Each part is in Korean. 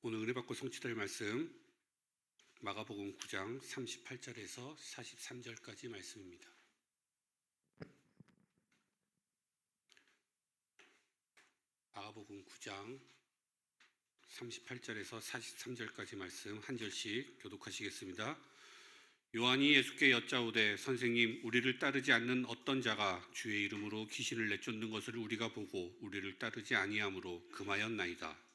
오늘 은혜받고 성취될 말씀 마가복음 9장 38절에서 43절까지 말씀입니다. 마가복음 9장 38절에서 43절까지 말씀 한 절씩 교독하시겠습니다. 요한이 예수께 여짜오되 선생님, 우리를 따르지 않는 어떤 자가 주의 이름으로 귀신을 내쫓는 것을 우리가 보고 우리를 따르지 아니하므로 금하였나이다.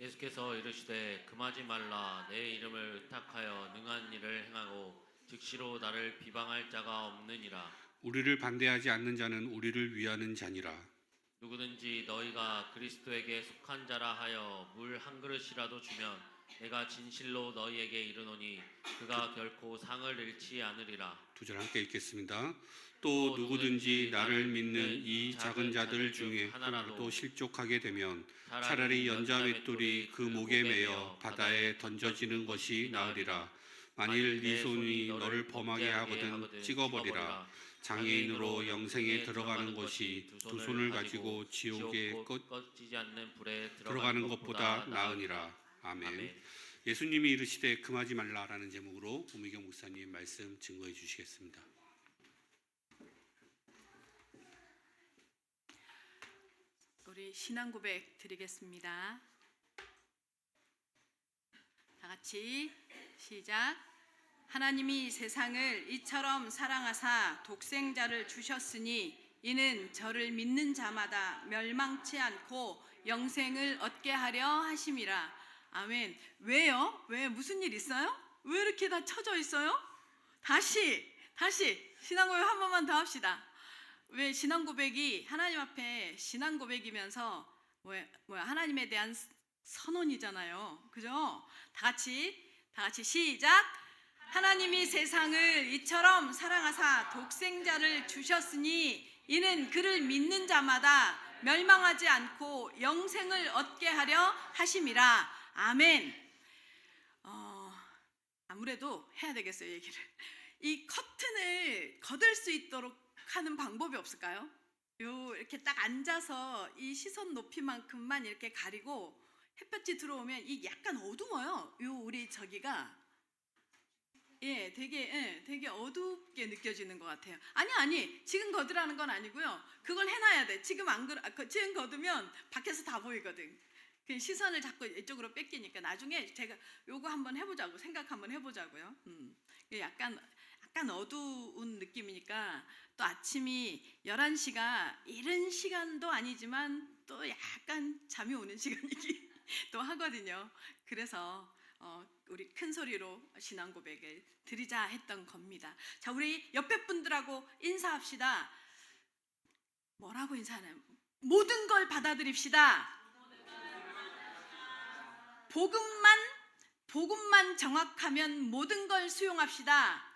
예수께서 이르시되 금하지 말라. 내 이름을 의탁하여 능한 일을 행하고 즉시로 나를 비방할 자가 없느니라. 우리를 반대하지 않는 자는 우리를 위하는 자니라. 누구든지 너희가 그리스도에게 속한 자라 하여 물 한 그릇이라도 주면 내가 진실로 너희에게 이르노니 그가 결코 상을 잃지 않으리라. 두 절 함께 읽겠습니다. 또 누구든지 나를 믿는 이 작은 자들 중에 하나라도 실족하게 되면 차라리 연자 맷돌이 그 목에 매여 바다에 던져지는 것이 나으리라. 만일 네 손이 너를 범하게 하거든 찍어버리라. 장애인으로 영생에 들어가는 것이 두 손을 가지고 지옥에 꺼지지 않는 불에 들어가는 것보다 나으니라. 아멘. 예수님이 이르시되 금하지 말라라는 제목으로 오미경 목사님 말씀 증거해 주시겠습니다. 우리 신앙 고백 드리겠습니다. 다 같이 시작. 하나님이 세상을 이처럼 사랑하사 독생자를 주셨으니 이는 저를 믿는 자마다 멸망치 않고 영생을 얻게 하려 하심이라. 아멘. 왜요? 왜 무슨 일 있어요? 왜 이렇게 다 쳐져 있어요? 다시 신앙 고백 한 번만 더 합시다. 왜 신앙 고백이 하나님 앞에 신앙 고백이면서 하나님에 대한 선언이잖아요. 그죠? 다 같이 시작. 하나님이 세상을 이처럼 사랑하사 독생자를 주셨으니 이는 그를 믿는 자마다 멸망하지 않고 영생을 얻게 하려 하심이라. 아멘. 아무래도 해야 되겠어요, 얘기를. 이 커튼을 걷을 수 있도록 하는 방법이 없을까요? 이렇게 딱 앉아서 이 시선 높이만큼만 이렇게 가리고 햇볕이 들어오면 이 약간 어두워요. 우리 저기가 되게 어둡게 느껴지는 것 같아요. 아니 지금 걷으라는 건 아니고요. 그걸 해놔야 돼. 지금 지금 걷으면 밖에서 다 보이거든. 그 시선을 자꾸 이쪽으로 뺏기니까 나중에 제가 요거 한번 해보자고 생각 한번 해보자고요. 약간 어두운 느낌이니까 또 아침이 11시가 이른 시간도 아니지만 또 약간 잠이 오는 시간이기 또 하거든요. 그래서 우리 큰 소리로 신앙 고백을 드리자 했던 겁니다. 자, 우리 옆에 분들하고 인사합시다. 뭐라고 인사하나요? 모든 걸 받아들입시다. 복음만 정확하면 모든 걸 수용합시다.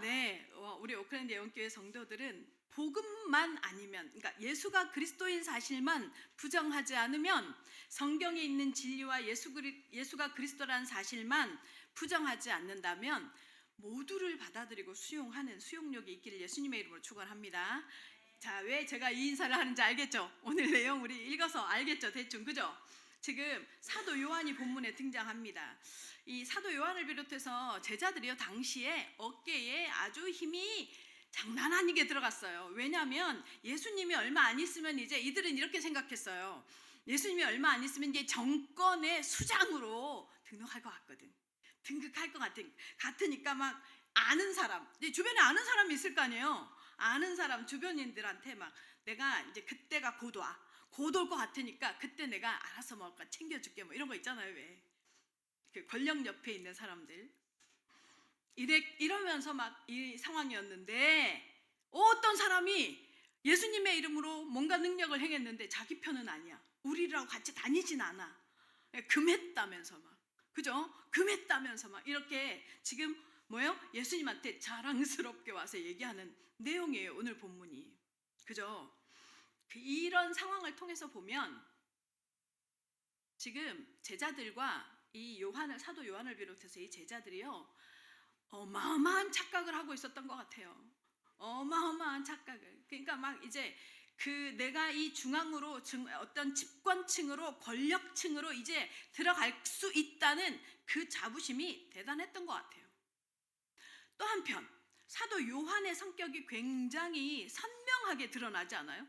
네, 우리 오클랜드 예원교회 성도들은 복음만 아니면, 그러니까 예수가 그리스도인 사실만 부정하지 않으면, 성경에 있는 진리와 예수가 그리스도라는 사실만 부정하지 않는다면 모두를 받아들이고 수용하는 수용력이 있기를 예수님의 이름으로 축원합니다. 자, 왜 제가 이 인사를 하는지 알겠죠? 오늘 내용 우리 읽어서 알겠죠? 대충, 그죠? 지금 사도 요한이 본문에 등장합니다. 이 사도 요한을 비롯해서 제자들이요, 당시에 어깨에 아주 힘이 장난 아니게 들어갔어요. 왜냐하면 예수님이 얼마 안 있으면 이제 이들은 이렇게 생각했어요. 예수님이 얼마 안 있으면 이제 정권의 수장으로 등록할 것 같거든. 등극할 것 같으니까 막 아는 사람, 이제 주변에 아는 사람이 있을 거 아니에요. 아는 사람, 주변인들한테 막 내가 이제 그때가 곧 올 것 같으니까 그때 내가 알아서 먹을까 챙겨줄게 뭐 이런 거 있잖아요. 왜? 그 권력 옆에 있는 사람들 이러면서 막 이 상황이었는데 어떤 사람이 예수님의 이름으로 뭔가 능력을 행했는데 자기 편은 아니야. 우리랑 같이 다니진 않아. 금했다면서 막, 그죠? 금했다면서 막 이렇게 지금 예수님한테 자랑스럽게 와서 얘기하는 내용이에요, 오늘 본문이. 그죠? 이런 상황을 통해서 보면 지금 제자들과 이 사도 요한을 비롯해서 이 제자들이요, 어마어마한 착각을 하고 있었던 것 같아요. 어마어마한 착각을. 그러니까 막 이제 그 내가 이 중앙으로 어떤 집권층으로 권력층으로 이제 들어갈 수 있다는 그 자부심이 대단했던 것 같아요. 또 한편 사도 요한의 성격이 굉장히 선명하게 드러나지 않아요?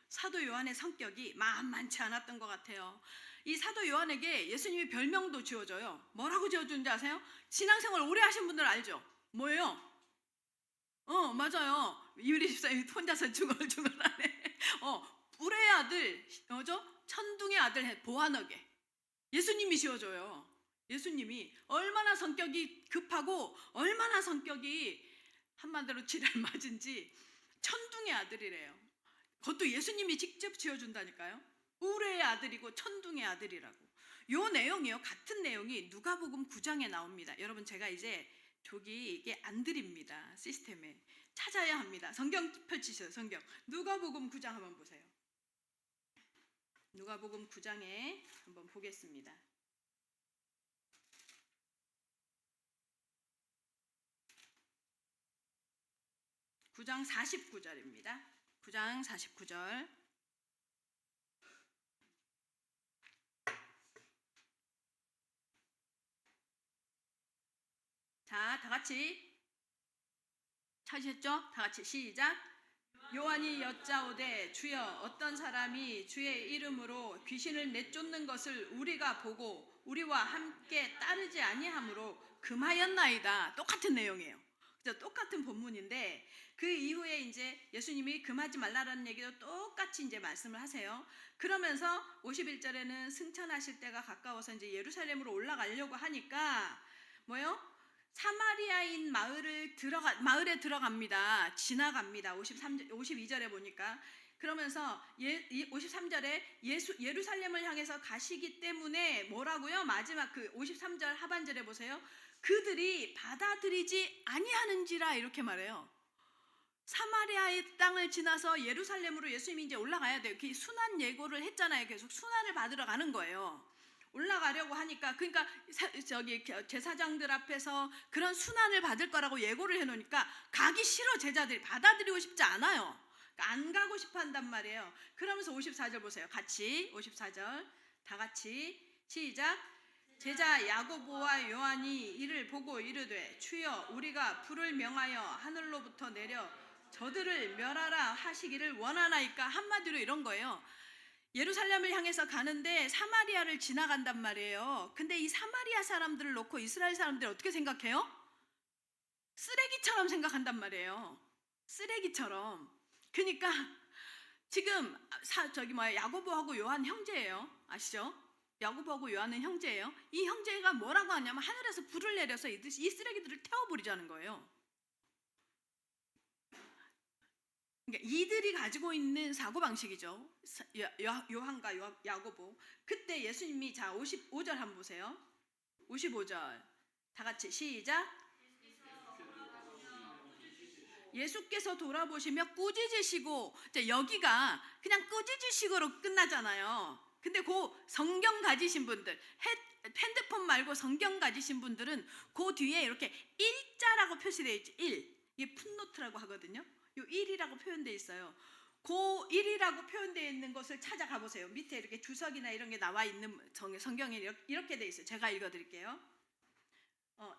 사도 요한의 성격이 만만치 않았던 것 같아요. 이 사도 요한에게 예수님이 별명도 지어줘요. 뭐라고 지어주는지 아세요? 신앙생활 오래 하신 분들 알죠? 뭐예요? 맞아요. 이유리 집사님이 혼자서 중얼중얼하네. 뿔의 아들, 천둥의 아들 보아너게. 예수님이 지어줘요. 예수님이 얼마나 성격이 급하고 얼마나 성격이 한마디로 지랄 맞은지 천둥의 아들이래요. 그것도 예수님이 직접 지어준다니까요. 우레의 아들이고 천둥의 아들이라고. 요 내용이요. 같은 내용이 누가복음 9장에 나옵니다. 여러분 제가 이제 저기 이게 안 드립니다. 시스템에 찾아야 합니다. 성경 펼치세요. 성경 누가복음 9장 한번 보세요. 누가복음 9장에 한번 보겠습니다. 9장 49절입니다. 9장 49절. 자, 다 같이 찾으셨죠? 다 같이 시작. 요한이 여짜오되 주여 어떤 사람이 주의 이름으로 귀신을 내쫓는 것을 우리가 보고 우리와 함께 따르지 아니하므로 금하였나이다. 똑같은 내용이에요. 그죠? 똑같은 본문인데 그 이후에 이제 예수님이 금하지 말라라는 얘기도 똑같이 이제 말씀을 하세요. 그러면서 51절에는 승천하실 때가 가까워서 이제 예루살렘으로 올라가려고 하니까 뭐요? 사마리아인 마을에 들어갑니다. 지나갑니다. 52절에 보니까. 그러면서 53절에 예루살렘을 향해서 가시기 때문에 뭐라고요? 마지막 그 53절 하반절에 보세요. 그들이 받아들이지 아니하는지라 이렇게 말해요. 사마리아의 땅을 지나서 예루살렘으로 예수님이 이제 올라가야 돼요. 그 순환 예고를 했잖아요. 계속 순환을 받으러 가는 거예요. 올라가려고 하니까 그러니까 저기 제사장들 앞에서 그런 순환을 받을 거라고 예고를 해놓으니까 가기 싫어. 제자들이 받아들이고 싶지 않아요. 그러니까 안 가고 싶어 한단 말이에요. 그러면서 54절 보세요. 같이 54절 다 같이 시작. 제자 야고보와 요한이 이를 보고 이르되 주여 우리가 불을 명하여 하늘로부터 내려 저들을 멸하라 하시기를 원하나이까. 한마디로 이런 거예요. 예루살렘을 향해서 가는데 사마리아를 지나간단 말이에요. 근데 이 사마리아 사람들을 놓고 이스라엘 사람들이 어떻게 생각해요? 쓰레기처럼 생각한단 말이에요. 쓰레기처럼. 그러니까 지금 야고보하고 요한 형제예요. 아시죠? 야고보하고 요한은 형제예요. 이 형제가 뭐라고 하냐면 하늘에서 불을 내려서 이 쓰레기들을 태워버리자는 거예요. 그러니까 이들이 가지고 있는 사고방식이죠. 요한과 야고보. 그때 예수님이 자 55절 한번 보세요. 55절 다 같이 시작. 예수께서 돌아보시며 꾸짖으시고, 여기가 그냥 꾸짖으시고로 끝나잖아요. 근데 그 성경 가지신 분들, 핸드폰 말고 성경 가지신 분들은 그 뒤에 이렇게 일자라고 표시되어 있죠. 1. 이게 풋노트라고 하거든요. 요 1이라고 표현되어 있어요. 그 1이라고 표현되어 있는 것을 찾아가 보세요. 밑에 이렇게 주석이나 이런 게 나와 있는 성경에 이렇게 되어 있어요. 제가 읽어드릴게요.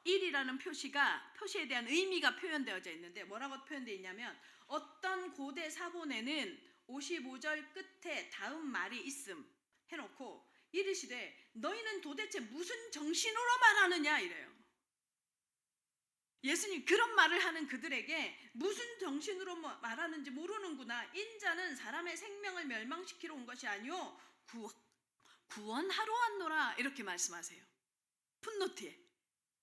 1이라는 표시에 대한 의미가 표현되어져 있는데 뭐라고 표현되어 있냐면 어떤 고대 사본에는 55절 끝에 다음 말이 있음 해놓고 이르시되 너희는 도대체 무슨 정신으로 말하느냐 이래요. 예수님 그런 말을 하는 그들에게 무슨 정신으로 말하는지 모르는구나. 인자는 사람의 생명을 멸망시키러 온 것이 아니오 구원하러 왔노라 이렇게 말씀하세요. 풋노트에.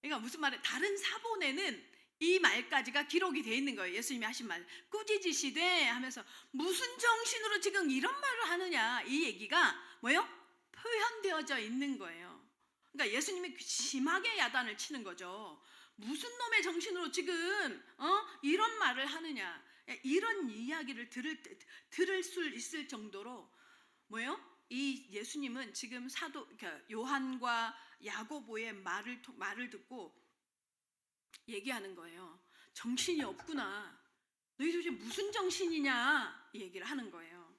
그러니까 무슨 말이에요? 다른 사본에는 이 말까지가 기록이 되어 있는 거예요. 예수님이 하신 말. 꾸짖으시되 하면서 무슨 정신으로 지금 이런 말을 하느냐. 이 얘기가 뭐예요? 표현되어져 있는 거예요. 그러니까 예수님이 심하게 야단을 치는 거죠. 무슨 놈의 정신으로 지금 이런 말을 하느냐. 이런 이야기를 들을 수 있을 정도로 뭐예요? 이 예수님은 지금 요한과 야고보의 말을 듣고 얘기하는 거예요. 정신이 없구나. 너희 도대체 무슨 정신이냐 이 얘기를 하는 거예요.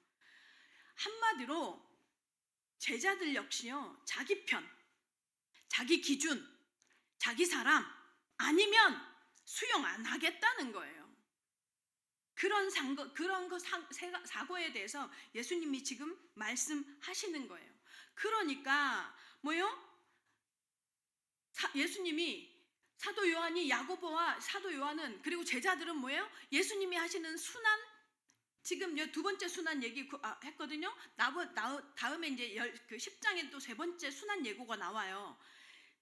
한마디로 제자들 역시요, 자기 편, 자기 기준, 자기 사람 아니면 수용 안 하겠다는 거예요. 그런 사고에 대해서 예수님이 지금 말씀하시는 거예요. 그러니까 예수님이 사도 요한이, 야고보와 사도 요한은, 그리고 제자들은 예수님이 하시는 순환, 지금 두 번째 순환 얘기 했거든요. 다음에 이제 10장에 또 세 번째 순환 예고가 나와요.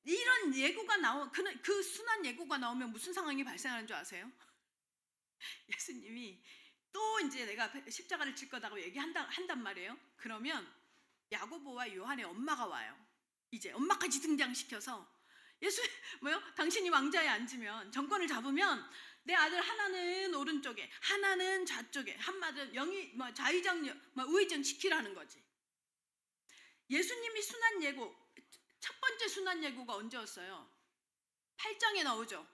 이런 예고가 그 순환 예고가 나오면 무슨 상황이 발생하는 줄 아세요? 예수님이 또 이제 내가 십자가를 질 거다고 한단 말이에요. 그러면 야고보와 요한의 엄마가 와요. 이제 엄마까지 등장시켜서 당신이 왕자에 앉으면, 정권을 잡으면 내 아들 하나는 오른쪽에, 하나는 좌쪽에, 한마디로 좌의정, 우의정 시키라는 거지. 예수님이 순환 예고, 첫 번째 순환 예고가 언제였어요? 8장에 나오죠.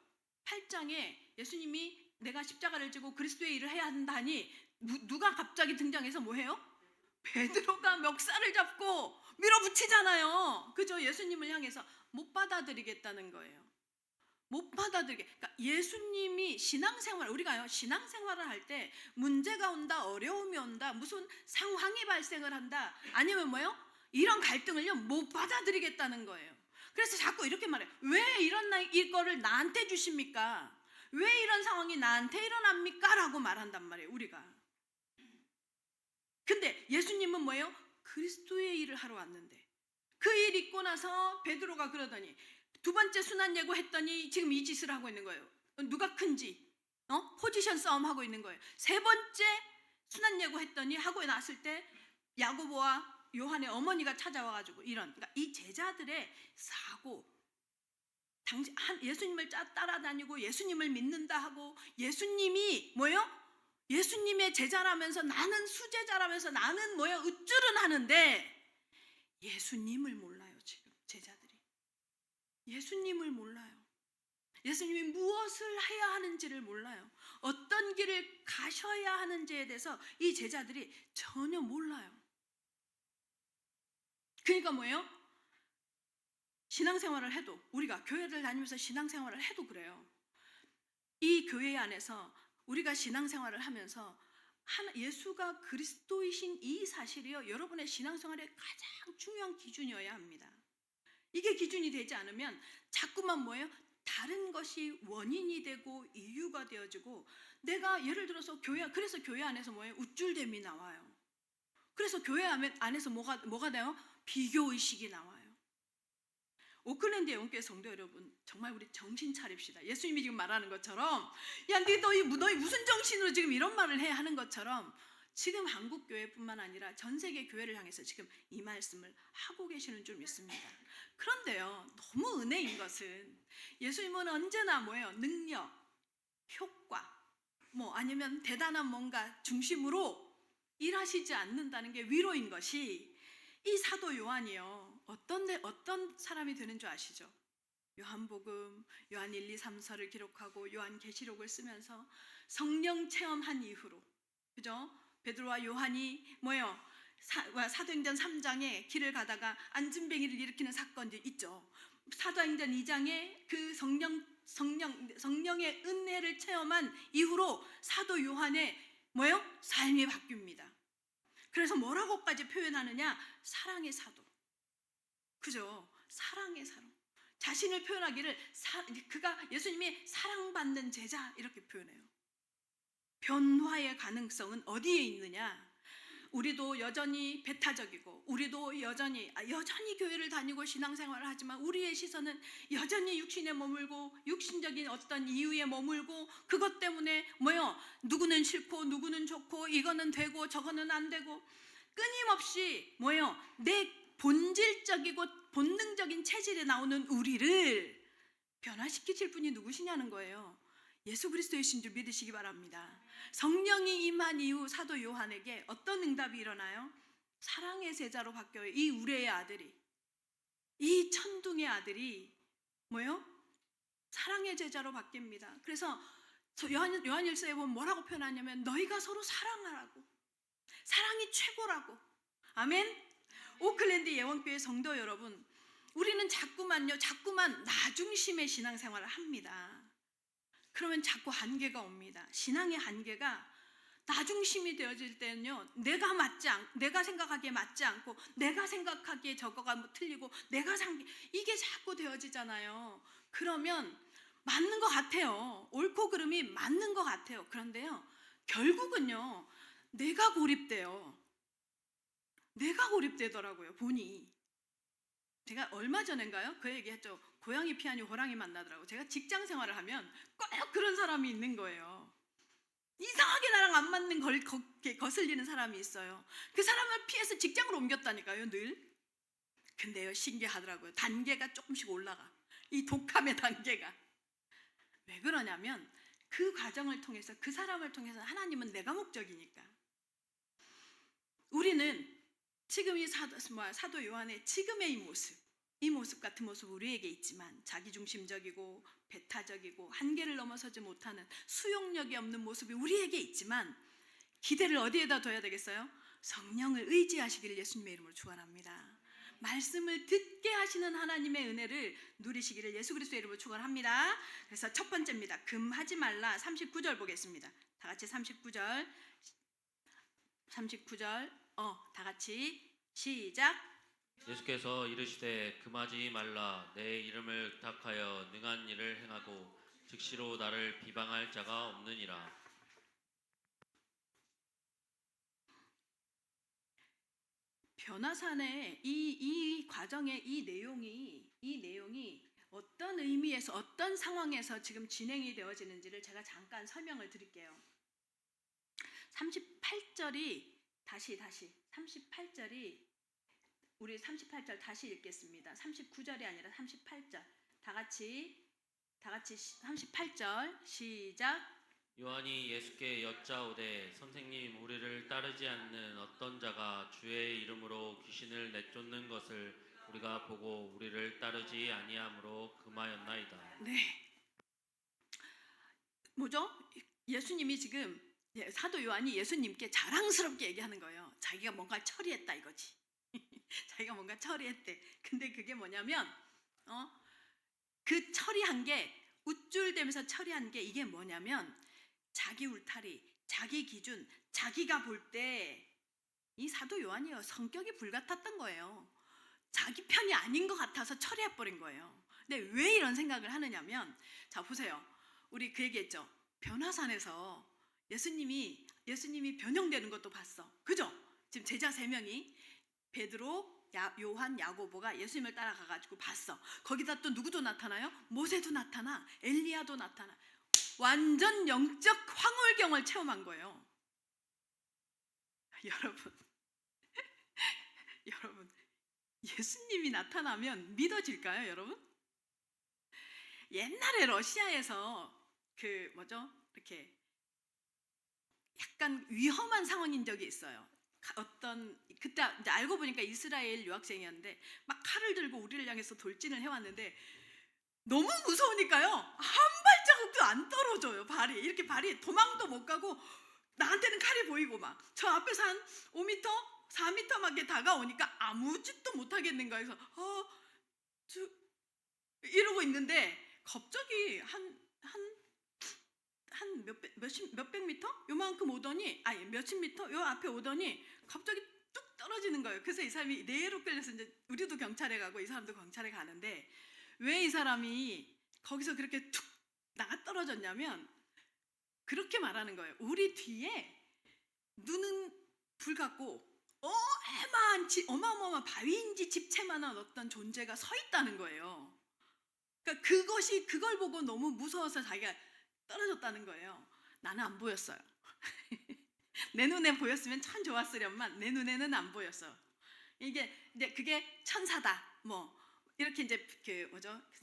8장에 예수님이 내가 십자가를 지고 그리스도의 일을 해야 한다니 누가 갑자기 등장해서 뭐해요? 베드로가 멱살을 잡고 밀어붙이잖아요. 그죠? 예수님을 향해서 못 받아들이겠다는 거예요. 못 받아들이게. 그러니까 예수님이 우리가요, 신앙생활을 할 때 문제가 온다, 어려움이 온다, 무슨 상황이 발생을 한다, 아니면 이런 갈등을요, 못 받아들이겠다는 거예요. 그래서 자꾸 이렇게 말해요. 왜 이거를 나한테 주십니까? 왜 이런 상황이 나한테 일어납니까? 라고 말한단 말이에요, 우리가. 근데 예수님은 그리스도의 일을 하러 왔는데, 그 일 있고 나서 베드로가 그러더니, 두 번째 순환 예고했더니 지금 이 짓을 하고 있는 거예요. 누가 큰지 포지션 싸움 하고 있는 거예요. 세 번째 순환 예고했더니 하고 났을 때 야고보와 요한의 어머니가 찾아와가지고 그러니까 이 제자들의 사고, 예수님을 따라다니고 예수님을 믿는다 하고, 예수님이 예수님의 제자라면서, 나는 수제자라면서, 나는 으쭐은 하는데 예수님을 몰라요. 지금 제자들이 예수님을 몰라요. 예수님이 무엇을 해야 하는지를 몰라요. 어떤 길을 가셔야 하는지에 대해서 이 제자들이 전혀 몰라요. 그러니까 신앙생활을 해도, 우리가 교회를 다니면서 신앙생활을 해도 그래요. 이 교회 안에서 우리가 신앙생활을 하면서 예수가 그리스도이신 이 사실이요, 여러분의 신앙생활의 가장 중요한 기준이어야 합니다. 이게 기준이 되지 않으면 자꾸만 다른 것이 원인이 되고 이유가 되어지고, 내가 예를 들어서 그래서 교회 안에서 우쭐됨이 나와요. 그래서 교회 안에서 뭐가 돼요? 비교의식이 나와요. 오클랜드 영교회 성도 여러분, 정말 우리 정신 차립시다. 예수님이 지금 말하는 것처럼, 야, 너희 무슨 정신으로 지금 이런 말을 해 하는 것처럼, 지금 한국 교회뿐만 아니라 전 세계 교회를 향해서 지금 이 말씀을 하고 계시는 줄 믿습니다. 그런데요, 너무 은혜인 것은 예수님은 언제나 능력, 효과, 아니면 대단한 뭔가 중심으로 일하시지 않는다는 게 위로인 것이, 이 사도 요한이요, 어떤 사람이 되는 줄 아시죠? 요한복음, 요한 1, 2, 3, 4를 기록하고 요한계시록을 쓰면서 성령 체험한 이후로, 그죠? 베드로와 요한이 사도행전 3장에 길을 가다가 안진뱅이를 일으키는 사건도 있죠. 사도행전 2장에 그 성령의 은혜를 체험한 이후로 사도 요한의 삶이 바뀝니다. 그래서 뭐라고까지 표현하느냐? 사랑의 사도. 그죠? 사랑의 사도. 자신을 표현하기를 예수님이 사랑받는 제자 이렇게 표현해요. 변화의 가능성은 어디에 있느냐? 우리도 여전히 배타적이고, 우리도 여전히 교회를 다니고 신앙생활을 하지만 우리의 시선은 여전히 육신에 머물고, 육신적인 어떤 이유에 머물고, 그것 때문에 누구는 싫고 누구는 좋고, 이거는 되고 저거는 안 되고, 끊임없이 내 본질적이고 본능적인 체질에 나오는 우리를 변화시키실 분이 누구시냐는 거예요. 예수 그리스도이신 줄 믿으시기 바랍니다. 성령이 임한 이후 사도 요한에게 어떤 응답이 일어나요? 사랑의 제자로 바뀌어요. 이 우레의 아들이, 이 천둥의 아들이 사랑의 제자로 바뀝니다. 그래서 요한일서에 보면 뭐라고 표현하냐면 너희가 서로 사랑하라고. 사랑이 최고라고. 아멘. 오클랜드 예원교회 성도 여러분, 우리는 자꾸만 나 중심의 신앙생활을 합니다. 그러면 자꾸 한계가 옵니다. 신앙의 한계가 나 중심이 되어질 때는요, 내가 생각하기에 맞지 않고, 내가 생각하기에 저거가 뭐 틀리고, 이게 자꾸 되어지잖아요. 그러면 맞는 것 같아요. 옳고 그름이 맞는 것 같아요. 그런데요, 결국은요, 내가 고립돼요. 내가 고립되더라고요, 보니. 제가 얼마 전인가요? 그 얘기했죠. 고양이 피하니 호랑이 만나더라고. 제가 직장 생활을 하면 꼭 그런 사람이 있는 거예요. 이상하게 나랑 안 맞는 거슬리는 사람이 있어요. 그 사람을 피해서 직장으로 옮겼다니까요, 늘. 근데요, 신기하더라고요. 단계가 조금씩 올라가. 이 독함의 단계가. 왜 그러냐면 그 과정을 통해서, 그 사람을 통해서 하나님은 내가 목적이니까. 우리는 지금 이 사도 요한의 지금의 이 모습 같은 모습 우리에게 있지만, 자기중심적이고 배타적이고 한계를 넘어서지 못하는 수용력이 없는 모습이 우리에게 있지만, 기대를 어디에다 둬야 되겠어요? 성령을 의지하시기를 예수님의 이름으로 축원합니다. 말씀을 듣게 하시는 하나님의 은혜를 누리시기를 예수 그리스도의 이름으로 축원합니다. 그래서 첫 번째입니다. 금하지 말라. 39절 보겠습니다. 다 같이 39절 다 같이 시작. 예수께서 이르시되 금하지 말라. 내 이름을 의탁하여 능한 일을 행하고 즉시로 나를 비방할 자가 없느니라. 변화산의 이 과정의 이 내용이 어떤 의미에서, 어떤 상황에서 지금 진행이 되어지는지를 제가 잠깐 설명을 드릴게요. 38절이 38절이 우리 38절 다시 읽겠습니다. 39절이 아니라 38절. 다 같이 38절 시작. 요한이 예수께 여짜오되 선생님, 우리를 따르지 않는 어떤 자가 주의 이름으로 귀신을 내쫓는 것을 우리가 보고 우리를 따르지 아니함으로 금하였나이다. 네. 뭐죠? 예수님이 지금, 사도 요한이 예수님께 자랑스럽게 얘기하는 거예요. 자기가 뭔가 처리했다 이거지. 자기가 뭔가 처리했대. 근데 그게 뭐냐면 그 처리한 게, 우쭐대면서 처리한 게 이게 뭐냐면, 자기 울타리, 자기 기준, 자기가 볼 때 이 사도 요한이요, 성격이 불같았던 거예요. 자기 편이 아닌 것 같아서 처리해버린 거예요. 근데 왜 이런 생각을 하느냐면, 자 보세요. 우리 그 얘기했죠. 변화산에서 예수님이 변형되는 것도 봤어. 그죠? 지금 제자 3명이 베드로, 요한, 야고보가 예수님을 따라가가지고 봤어. 거기다 또 누구도 나타나요? 모세도 나타나, 엘리야도 나타나. 완전 영적 황홀경을 체험한 거예요. 여러분, 예수님이 나타나면 믿어질까요, 여러분? 옛날에 러시아에서 이렇게 약간 위험한 상황인 적이 있어요. 그때 이제 알고 보니까 이스라엘 유학생이었는데 막 칼을 들고 우리를 향해서 돌진을 해왔는데, 너무 무서우니까요, 한 발자국도 안 떨어져요. 발이 도망도 못 가고, 나한테는 칼이 보이고 막 저 앞에서 한 5m, 4m 막 다가오니까 아무 짓도 못 하겠는 거예요. 그래서 이러고 있는데 갑자기 한 몇백 미터? 요만큼 오더니, 아니 몇십 미터? 요 앞에 오더니 갑자기 뚝 떨어지는 거예요. 그래서 이 사람이 내로 끌려서, 이제 우리도 경찰에 가고 이 사람도 경찰에 가는데, 왜 이 사람이 거기서 그렇게 툭 나가 떨어졌냐면, 그렇게 말하는 거예요. 우리 뒤에 눈은 불 같고 어마어마한 바위인지 집채만한 어떤 존재가 서 있다는 거예요. 그러니까 그걸 보고 너무 무서워서 자기가 떨어졌다는 거예요. 나는 안 보였어요. 내 눈에 보였으면 참 좋았으련만 내 눈에는 안 보였어. 그게 천사다, 뭐 이렇게 이제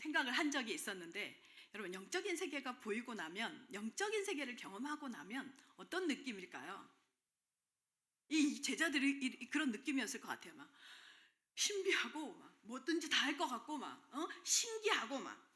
생각을 한 적이 있었는데, 여러분, 영적인 세계가 보이고 나면, 영적인 세계를 경험하고 나면 어떤 느낌일까요? 이 제자들이 그런 느낌이었을 것 같아요. 막 신비하고, 막 뭐든지 다 할 것 같고, 막 신기하고, 막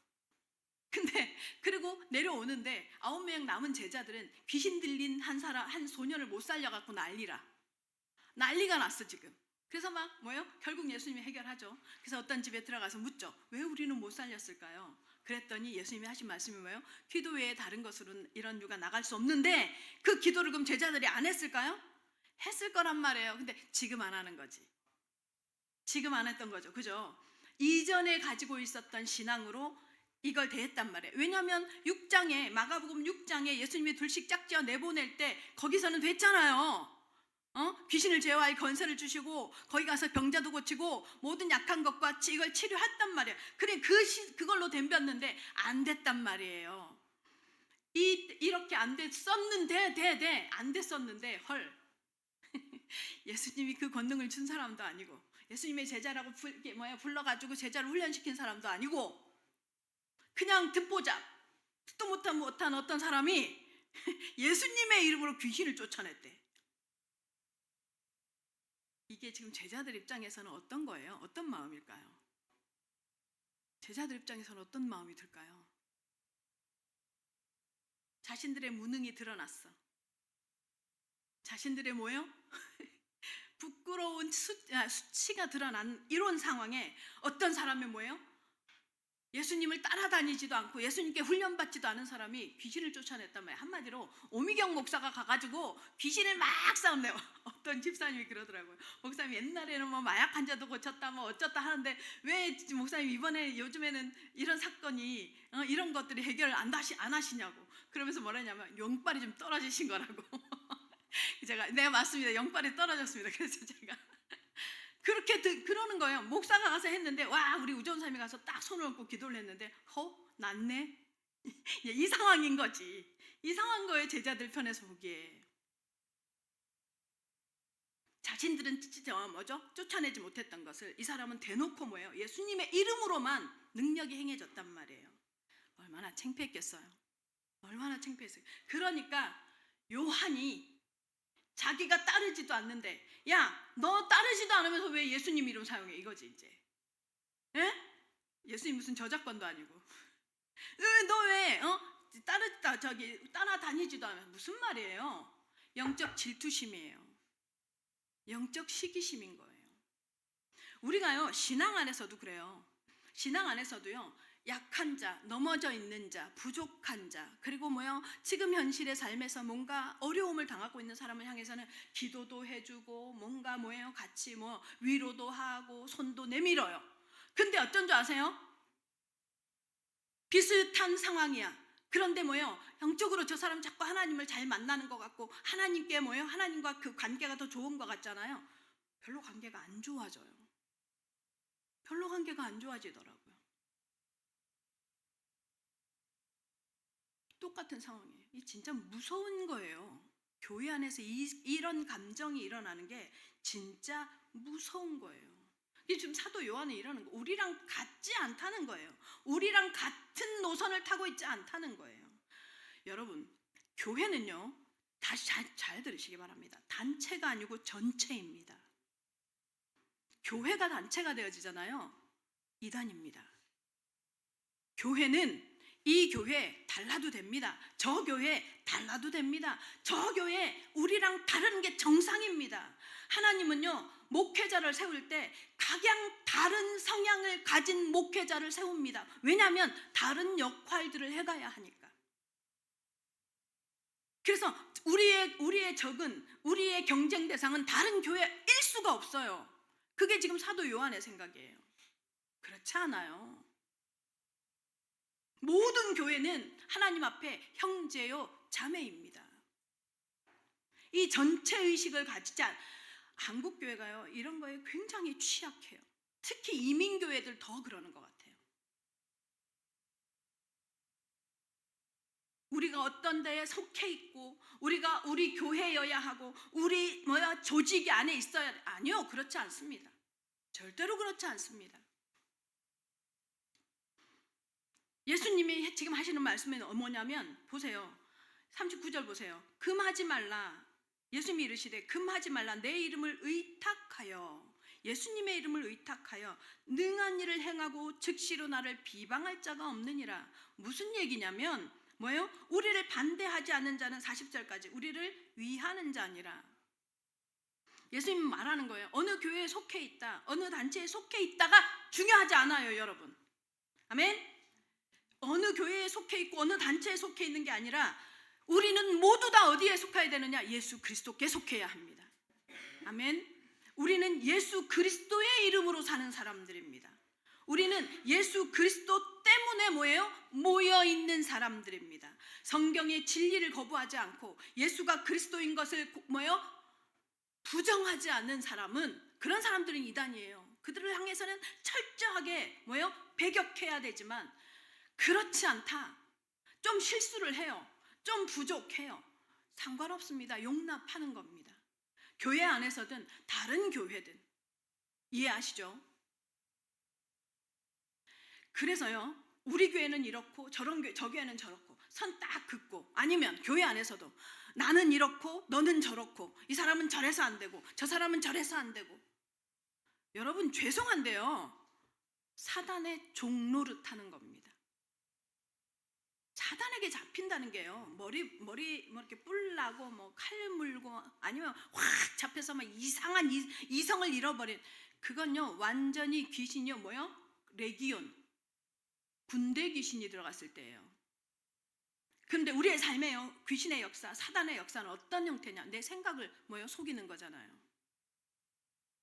근데 그리고 내려오는데 9명 남은 제자들은 귀신 들린 한 소년을 못 살려갖고 난리가 났어 지금. 그래서 막 뭐예요? 결국 예수님이 해결하죠. 그래서 어떤 집에 들어가서 묻죠. 왜 우리는 못 살렸을까요? 그랬더니 예수님이 하신 말씀이 뭐예요? 기도 외에 다른 것으로는 이런 유가 나갈 수 없는데 그 기도를 그럼 제자들이 안 했을까요? 했을 거란 말이에요. 근데 지금 안 하는 거지. 지금 안 했던 거죠. 그죠? 이전에 가지고 있었던 신앙으로 이걸 대했단 말이에요. 왜냐하면 6장에 마가복음 6장에 예수님이 둘씩 짝지어 내보낼 때 거기서는 됐잖아요. 귀신을 제어할 권세를 주시고 거기 가서 병자도 고치고 모든 약한 것과 이걸 치료했단 말이에요. 그래 그걸로 덤볐는데 안 됐단 말이에요. 이렇게 안 됐었는데 안 됐었는데 헐 예수님이 그 권능을 준 사람도 아니고 예수님의 제자라고 불러가지고 제자를 훈련시킨 사람도 아니고 그냥 듣보잡 듣도 못한 어떤 사람이 예수님의 이름으로 귀신을 쫓아냈대. 이게 지금 제자들 입장에서는 어떤 거예요? 어떤 마음일까요? 제자들 입장에서는 어떤 마음이 들까요? 자신들의 무능이 드러났어. 자신들의 뭐예요? 부끄러운 수치가 드러난 이런 상황에 어떤 사람이 뭐예요? 예수님을 따라다니지도 않고 예수님께 훈련받지도 않은 사람이 귀신을 쫓아냈단 말이에요. 한마디로 오미경 목사가 가가지고 귀신을 막 싸움내요. 어떤 집사님이 그러더라고요. 목사님 옛날에는 뭐 마약 환자도 고쳤다 뭐 어쩌다 하는데 왜 목사님 요즘에는 이런 사건이 이런 것들이 해결을 안 하시냐고. 그러면서 뭐라냐면 영빨이 좀 떨어지신 거라고. 내가 맞습니다. 영빨이 떨어졌습니다. 그래서 제가 그렇게 그러는 거예요. 목사가 가서 했는데 와 우리 우전사님이 가서 딱 손을 얹고 기도를 했는데 낫네. 이 상황인 거지. 이상한 거예요. 제자들 편에서 보기에. 자신들은 쫓아내지 못했던 것을 이 사람은 대놓고 뭐예요? 예수님의 이름으로만 능력이 행해졌단 말이에요. 얼마나 창피했겠어요. 얼마나 창피했어요. 그러니까 요한이 자기가 따르지도 않는데 야 너 따르지도 않으면서 왜 예수님 이름 사용해 이거지 이제. 에? 예수님 무슨 저작권도 아니고 너 왜 따라다니지도 않으면서 무슨 말이에요? 영적 질투심이에요. 영적 시기심인 거예요. 우리가요 신앙 안에서도 그래요. 신앙 안에서도요 약한 자, 넘어져 있는 자, 부족한 자, 그리고 지금 현실의 삶에서 뭔가 어려움을 당하고 있는 사람을 향해서는 기도도 해주고 뭔가 같이 위로도 하고 손도 내밀어요. 근데 어떤 줄 아세요? 비슷한 상황이야. 그런데 영적으로 저 사람 자꾸 하나님을 잘 만나는 것 같고 하나님께 하나님과 그 관계가 더 좋은 것 같잖아요. 별로 관계가 안 좋아져요. 별로 관계가 안 좋아지더라고요. 똑같은 상황이에요. 이 진짜 무서운 거예요. 교회 안에서 이런 감정이 일어나는 게 진짜 무서운 거예요. 지금 사도 요한은 이러는 거, 우리랑 같지 않다는 거예요. 우리랑 같은 노선을 타고 있지 않다는 거예요. 여러분, 교회는요, 다시 잘 들으시기 바랍니다. 단체가 아니고 전체입니다. 교회가 단체가 되어지잖아요. 이단입니다. 교회는 이 교회 달라도 됩니다. 저 교회 달라도 됩니다. 저 교회 우리랑 다른 게 정상입니다. 하나님은요 목회자를 세울 때 각양 다른 성향을 가진 목회자를 세웁니다. 왜냐하면 다른 역할들을 해가야 하니까. 그래서 우리의 적은 우리의 경쟁 대상은 다른 교회일 수가 없어요. 그게 지금 사도 요한의 생각이에요. 그렇지 않아요. 모든 교회는 하나님 앞에 형제요 자매입니다. 이 전체 의식을 가지지 한국 교회가요 이런 거에 굉장히 취약해요. 특히 이민교회들 더 그러는 것 같아요. 우리가 어떤 데에 속해 있고 우리가 우리 교회여야 하고 우리 조직 안에 있어야 아니요, 그렇지 않습니다. 절대로 그렇지 않습니다. 예수님이 지금 하시는 말씀은 뭐냐면 보세요. 39절 보세요. 금하지 말라. 예수님이 이르시되 금하지 말라. 내 이름을 의탁하여 예수님의 이름을 의탁하여 능한 일을 행하고 즉시로 나를 비방할 자가 없느니라. 무슨 얘기냐면 뭐예요? 우리를 반대하지 않는 자는 40절까지 우리를 위하는 자니라. 예수님 말하는 거예요. 어느 교회에 속해 있다, 어느 단체에 속해 있다가 중요하지 않아요, 여러분. 아멘? 어느 교회에 속해 있고 어느 단체에 속해 있는 게 아니라 우리는 모두 다 어디에 속해야 되느냐? 예수 그리스도께 속해야 합니다. 아멘? 우리는 예수 그리스도의 이름으로 사는 사람들입니다. 우리는 예수 그리스도 때문에 뭐예요? 모여있는 사람들입니다. 성경의 진리를 거부하지 않고 예수가 그리스도인 것을 뭐예요? 부정하지 않는 사람은, 그런 사람들은 이단이에요. 그들을 향해서는 철저하게 뭐예요? 배격해야 되지만 그렇지 않다, 좀 실수를 해요, 좀 부족해요, 상관없습니다. 용납하는 겁니다. 교회 안에서든 다른 교회든. 이해하시죠? 그래서요, 우리 교회는 이렇고 저런 교회, 저 교회는 저렇고 선 딱 긋고, 아니면 교회 안에서도 나는 이렇고 너는 저렇고 이 사람은 저래서 안 되고 저 사람은 저래서 안 되고. 여러분 죄송한데요, 사단의 종노릇 하는 겁니다. 사단에게 잡힌다는 게요, 머리 뭐 이렇게 뿔나고 뭐 칼 물고 아니면 확 잡혀서 막 이상한 이성을 잃어버린, 그건요 완전히 귀신이요 뭐요? 레기온, 군대 귀신이 들어갔을 때예요. 그런데 우리의 삶에요, 귀신의 역사, 사단의 역사는 어떤 형태냐? 내 생각을 뭐요? 속이는 거잖아요.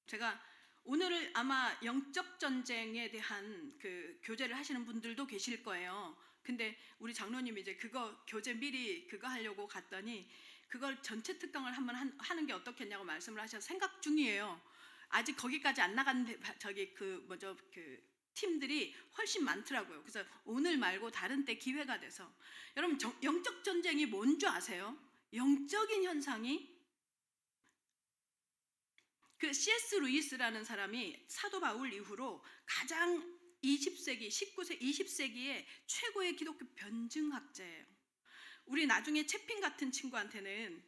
제가 오늘을 아마 영적 전쟁에 대한 그 교제를 하시는 분들도 계실 거예요. 근데 우리 장로님이 이제 그거 교재 미리 그거 하려고 갔더니 그걸 전체 특강을 한번 하는 게 어떻겠냐고 말씀을 하셔서 생각 중이에요. 아직 거기까지 안 나간 저기 그 팀들이 훨씬 많더라고요. 그래서 오늘 말고 다른 때 기회가 돼서, 여러분 영적 전쟁이 뭔 줄 아세요? 영적인 현상이, 그 C.S. 루이스라는 사람이 사도 바울 이후로 가장 20세기, 19세기, 20세기의 최고의 기독교 변증학자예요. 우리 나중에 채핀 같은 친구한테는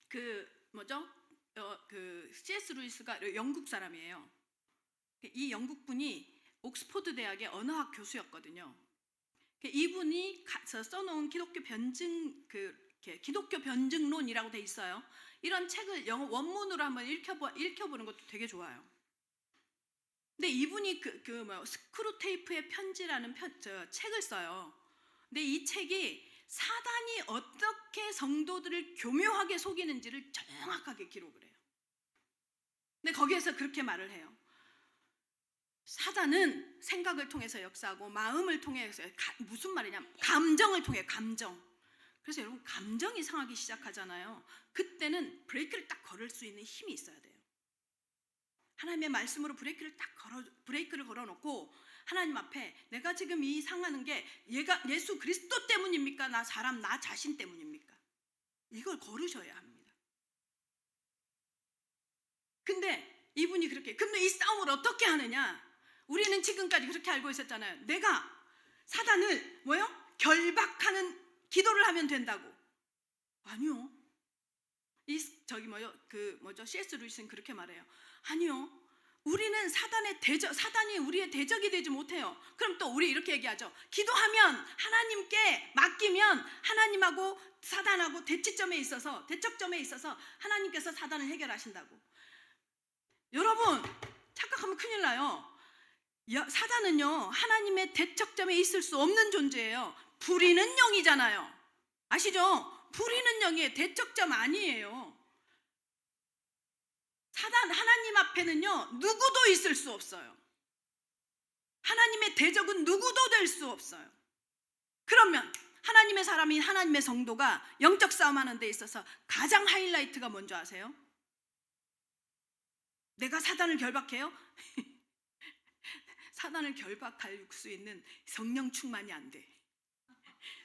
그 C.S. 루이스가 영국 사람이에요. 이 영국 분이 옥스퍼드 대학의 언어학 교수였거든요. 이분이 써놓은 기독교 변증론이라고 돼 있어요. 이런 책을 영어 원문으로 한번 읽혀보는 것도 되게 좋아요. 근데 이분이 스크루테이프의 편지라는 책을 써요. 근데 이 책이 사단이 어떻게 성도들을 교묘하게 속이는지를 정확하게 기록을 해요. 근데 거기에서 그렇게 말을 해요. 사단은 생각을 통해서 역사하고 마음을 통해서, 무슨 말이냐? 감정을 통해, 감정. 그래서 여러분 감정이 상하기 시작하잖아요. 그때는 브레이크를 딱 걸을 수 있는 힘이 있어야 돼요. 하나님의 말씀으로 브레이크를 걸어놓고 하나님 앞에 내가 지금 이 상하는 게 예수 그리스도 때문입니까? 나 자신 때문입니까? 이걸 걸으셔야 합니다. 근데 이분이 근데 이 싸움을 어떻게 하느냐? 우리는 지금까지 그렇게 알고 있었잖아요. 내가 사단을 결박하는 기도를 하면 된다고. 아니요. C.S. 루이스는 그렇게 말해요. 아니요. 우리는 사단이 우리의 대적이 되지 못해요. 그럼 또 우리 이렇게 얘기하죠. 기도하면, 하나님께 맡기면 하나님하고 사단하고 대척점에 있어서 하나님께서 사단을 해결하신다고. 여러분 착각하면 큰일 나요. 사단은요 하나님의 대척점에 있을 수 없는 존재예요. 부리는 영이잖아요. 아시죠? 부리는 영이에요. 대척점 아니에요. 하나님 앞에는요 누구도 있을 수 없어요. 하나님의 대적은 누구도 될 수 없어요. 그러면 하나님의 사람인 하나님의 성도가 영적 싸움하는 데 있어서 가장 하이라이트가 뭔지 아세요? 내가 사단을 결박해요? 사단을 결박할 수 있는 성령 충만이 안 돼.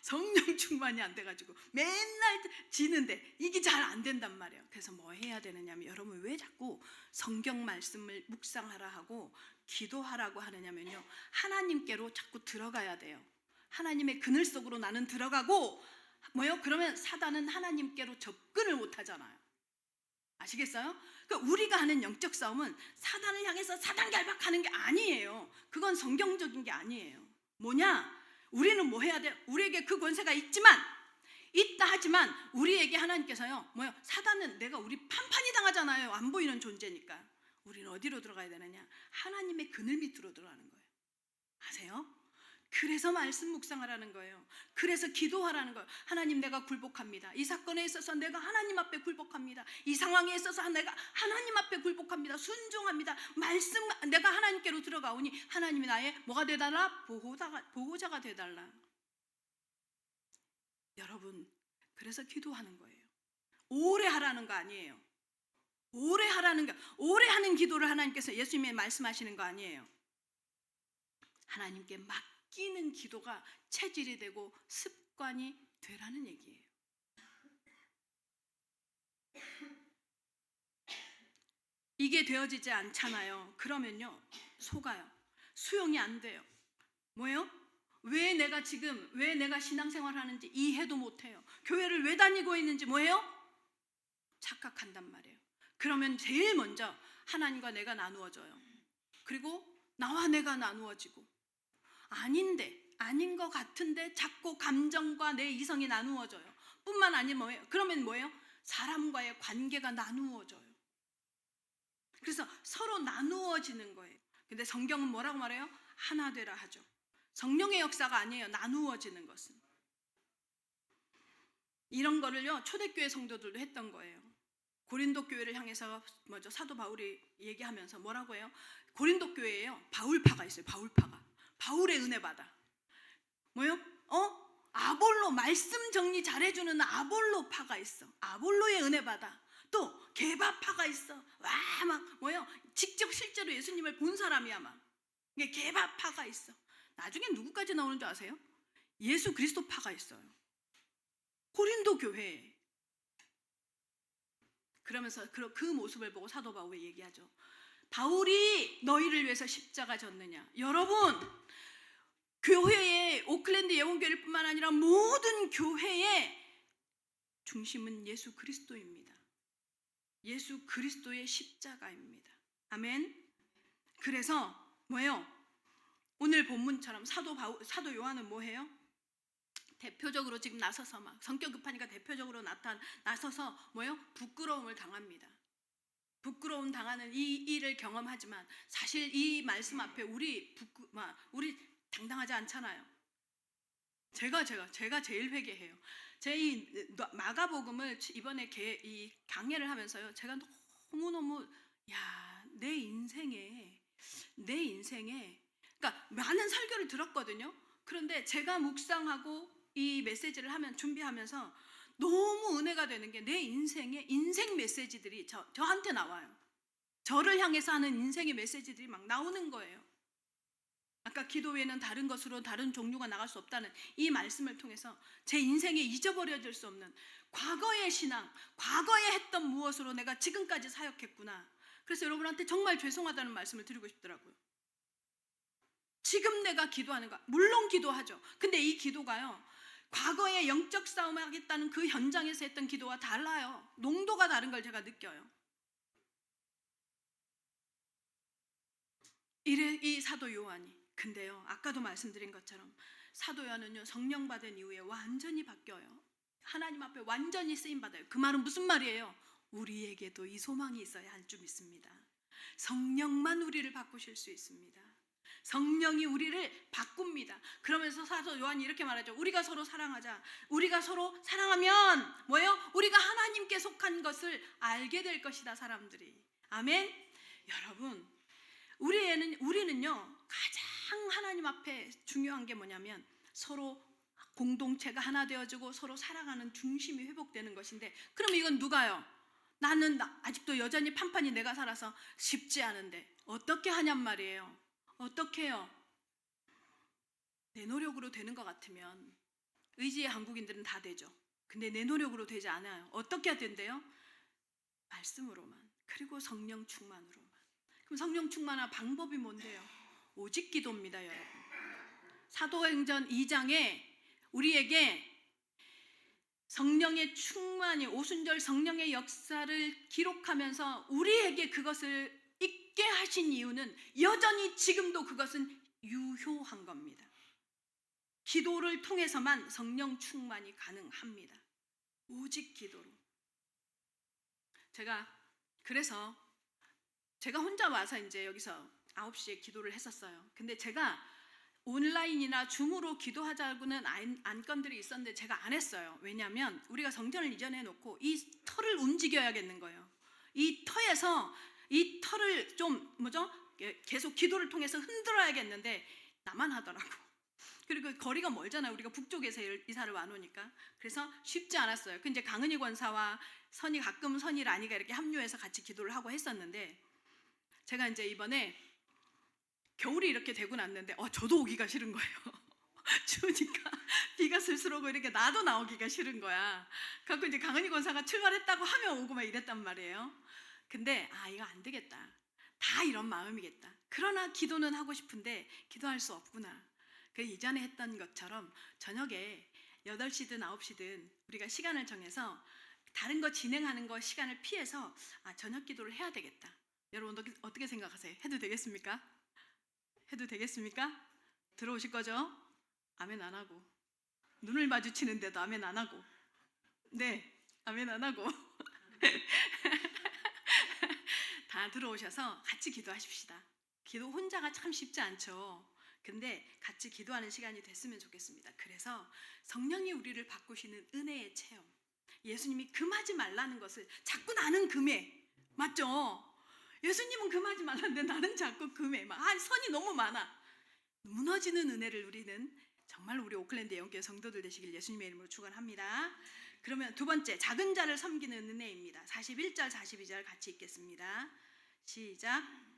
성령 충만이 안 돼가지고 맨날 지는데 이게 잘 안 된단 말이에요. 그래서 뭐 해야 되느냐면, 여러분 왜 자꾸 성경 말씀을 묵상하라 하고 기도하라고 하느냐면요, 하나님께로 자꾸 들어가야 돼요. 하나님의 그늘 속으로 나는 들어가고 그러면 사단은 하나님께로 접근을 못 하잖아요. 아시겠어요? 그러니까 우리가 하는 영적 싸움은 사단을 향해서 사단 결박하는 게 아니에요. 그건 성경적인 게 아니에요. 뭐냐? 우리는 뭐 해야 돼? 우리에게 그 권세가 있다 하지만 우리에게 하나님께서요, 뭐요? 사단은 우리 판판이 당하잖아요. 안 보이는 존재니까. 우리는 어디로 들어가야 되느냐? 하나님의 그늘 밑으로 들어가는 거예요. 아세요? 그래서 말씀 묵상하라는 거예요. 그래서 기도하라는 거예요. 하나님, 내가 굴복합니다. 이 사건에 있어서 내가 하나님 앞에 굴복합니다. 이 상황에 있어서 내가 하나님 앞에 굴복합니다. 순종합니다. 말씀, 내가 하나님께로 들어가오니 하나님이 나의 뭐가 되달라? 보호자가 되달라. 여러분, 그래서 기도하는 거예요. 오래 하라는 거 아니에요. 오래 하는 기도를 하나님께서 예수님이 말씀하시는 거 아니에요. 하나님께 맡기는 기도가 체질이 되고 습관이 되라는 얘기예요. 이게 되어지지 않잖아요. 그러면요, 속아요. 수용이 안 돼요. 뭐예요? 왜 내가 신앙생활 하는지 이해도 못해요. 교회를 왜 다니고 있는지 뭐예요? 착각한단 말이에요. 그러면 제일 먼저 하나님과 내가 나누어져요. 그리고 나와 내가 나누어지고, 아닌 것 같은데 자꾸 감정과 내 이성이 나누어져요. 뿐만 아니라 뭐예요? 그러면 뭐예요? 사람과의 관계가 나누어져요. 그래서 서로 나누어지는 거예요. 근데 성경은 뭐라고 말해요? 하나 되라 하죠. 성령의 역사가 아니에요. 나누어지는 것은. 이런 거를요, 초대교회 성도들도 했던 거예요. 고린도 교회를 향해서 먼저 사도 바울이 얘기하면서 뭐라고 해요? 고린도 교회에요, 바울파가 있어요. 바울의 은혜 받아. 뭐요? 아볼로, 말씀 정리 잘해주는 아볼로파가 있어. 아볼로의 은혜 받아. 또 게바파가 있어. 와, 막 뭐요? 직접 실제로 예수님을 본 사람이야 막. 이게 게바파가 있어. 나중에 누구까지 나오는 줄 아세요? 예수 그리스도파가 있어요. 고린도 교회에. 그러면서 그 모습을 보고 사도 바울이 얘기하죠. 바울이 너희를 위해서 십자가 졌느냐? 여러분, 교회의 오클랜드 예원교회를 뿐만 아니라 모든 교회의 중심은 예수 그리스도입니다. 예수 그리스도의 십자가입니다. 아멘. 그래서 뭐예요? 오늘 본문처럼 사도 요한은 뭐해요? 대표적으로 지금 나서서 막 성격 급하니까 대표적으로 나서서 뭐예요? 부끄러움을 당합니다. 부끄러움 당하는 이 일을 경험하지만 사실 이 말씀 앞에 우리 당당하지 않잖아요. 제가 제일 회개해요. 제 이 마가복음을 이번에 이 강해를 하면서요, 제가 너무너무 내 인생에 그러니까 많은 설교를 들었거든요. 그런데 제가 묵상하고 이 메시지를 준비하면서 너무 은혜가 되는 게 내 인생의 인생 메시지들이 저한테 나와요. 저를 향해서 하는 인생의 메시지들이 막 나오는 거예요. 아까 기도 외에는 다른 것으로 다른 종류가 나갈 수 없다는 이 말씀을 통해서 제 인생에 잊어버려질 수 없는 과거의 신앙, 과거에 했던 무엇으로 내가 지금까지 사역했구나. 그래서 여러분한테 정말 죄송하다는 말씀을 드리고 싶더라고요. 지금 내가 기도하는 거, 물론 기도하죠. 근데 이 기도가요, 과거에 영적 싸움을 하겠다는 그 현장에서 했던 기도와 달라요. 농도가 다른 걸 제가 느껴요. 이 사도 요한이. 근데요, 아까도 말씀드린 것처럼 사도 요한은요, 성령 받은 이후에 완전히 바뀌어요. 하나님 앞에 완전히 쓰임 받아요. 그 말은 무슨 말이에요? 우리에게도 이 소망이 있어야 할 줄 믿습니다. 성령만 우리를 바꾸실 수 있습니다. 성령이 우리를 바꿉니다. 그러면서 사도 요한이 이렇게 말하죠. 우리가 서로 사랑하자. 우리가 서로 사랑하면 뭐예요? 우리가 하나님께 속한 것을 알게 될 것이다, 사람들이. 아멘. 여러분, 우리는요, 가장 하나님 앞에 중요한 게 뭐냐면 서로 공동체가 하나 되어지고 서로 사랑하는 중심이 회복되는 것인데, 그럼 이건 누가요? 나는 아직도 여전히 판판이 내가 살아서 쉽지 않은데 어떻게 하냔 말이에요. 어떻게 해요? 내 노력으로 되는 것 같으면 의지의 한국인들은 다 되죠. 근데 내 노력으로 되지 않아요. 어떻게 해야 된대요? 말씀으로만, 그리고 성령 충만으로만. 그럼 성령 충만한 방법이 뭔데요? 오직 기도입니다, 여러분. 사도행전 2장에 우리에게 성령의 충만이 오순절 성령의 역사를 기록하면서 우리에게 그것을 있게 하신 이유는 여전히 지금도 그것은 유효한 겁니다. 기도를 통해서만 성령 충만이 가능합니다. 오직 기도로. 그래서 제가 혼자 와서 이제 여기서 9시에 기도를 했었어요. 근데 제가 온라인이나 줌으로 기도하자고는 안건들이 있었는데 제가 안 했어요. 왜냐하면 우리가 성전을 이전해 놓고 이 터를 움직여야겠는 거예요. 이 터를 좀 계속 기도를 통해서 흔들어야겠는데 나만 하더라고. 그리고 거리가 멀잖아요. 우리가 북쪽에서 이사를 와놓으니까. 그래서 쉽지 않았어요. 이제 강은희 권사와 가끔 선희 라니가 이렇게 합류해서 같이 기도를 하고 했었는데, 제가 이제 이번에 겨울이 이렇게 되고 났는데 저도 오기가 싫은 거예요. 추우니까 비가 슬슬 오고 이렇게 나도 나오기가 싫은 거야. 그래서 이제 강은희 권사가 출발했다고 하면 오고 막 이랬단 말이에요. 근데 이거 안 되겠다. 다 이런 마음이겠다. 그러나 기도는 하고 싶은데 기도할 수 없구나. 그래서 이전에 했던 것처럼 저녁에 8시든 9시든 우리가 시간을 정해서 다른 거 진행하는 거 시간을 피해서 저녁 기도를 해야 되겠다. 여러분 어떻게 생각하세요? 해도 되겠습니까? 해도 되겠습니까? 들어오실 거죠? 아멘 안 하고, 눈을 마주치는데도 아멘 안 하고, 네, 아멘 안 하고 다 들어오셔서 같이 기도하십시다. 기도 혼자가 참 쉽지 않죠. 근데 같이 기도하는 시간이 됐으면 좋겠습니다. 그래서 성령이 우리를 바꾸시는 은혜의 체험, 예수님이 금하지 말라는 것을 자꾸 나는 금해, 맞죠? 예수님은 금하지 말라는데 나는 자꾸 금해. 선이 너무 많아. 무너지는 은혜를 누리는 정말 우리 오클랜드 예언교회 성도들 되시길 예수님의 이름으로 축원합니다. 그러면 두 번째, 작은 자를 섬기는 은혜입니다. 41절 42절 같이 읽겠습니다. 시작.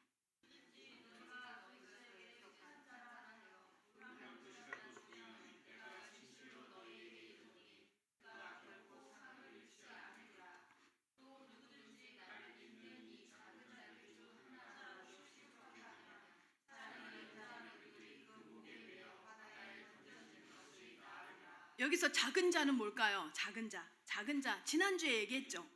여기서 작은 자는 뭘까요? 작은 자. 지난주에 얘기했죠.